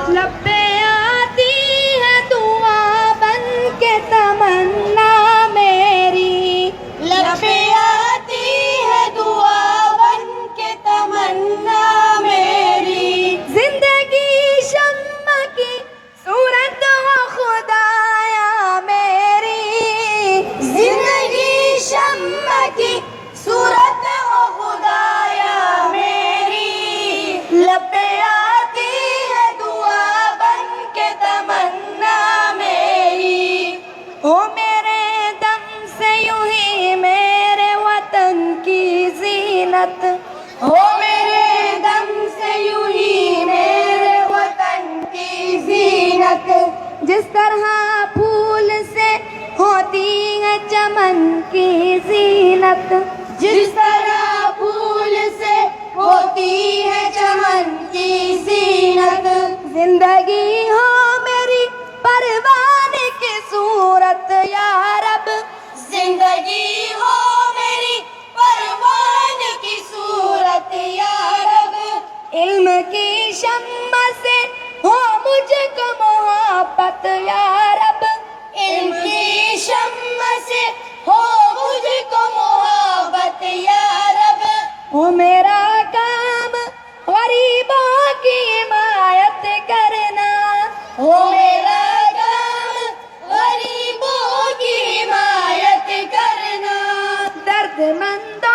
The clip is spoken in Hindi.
लब्बे आती है दुआ बन के तमन्ना मेरी, लब्बे आती है दुआ बन के तमन्ना मेरी। जिंदगी शम्मा की सूरत हो खुदाया मेरी, जिंदगी शम्मा की सूरत हो खुदाया मेरी। लब्बे आती है दुआ बन के तमन्ना मेरी। हो मेरे दम से यूं ही मेरे वतन की जीनत, हो मेरे दम से यूं ही मेरे वतन की जीनत। जिस तरह फूल से होती है चमन की जीनत, जिस तरह फूल से होती है चमन की जीनत। जिंदगी हो मेरी परवाने की सूरत या रब, जिंदगी हो मेरी परवान की सूरत या रब। इल्म की शम्मा से हो मुझको मोहब्बत या रब, इल्म की शम्मा से हो मुझको मोहब्बत या रब। हो मेरा काम गरीबों की हिमायत करना, हो मेरा काम गरीबों की हिमायत करना। दर्दमंद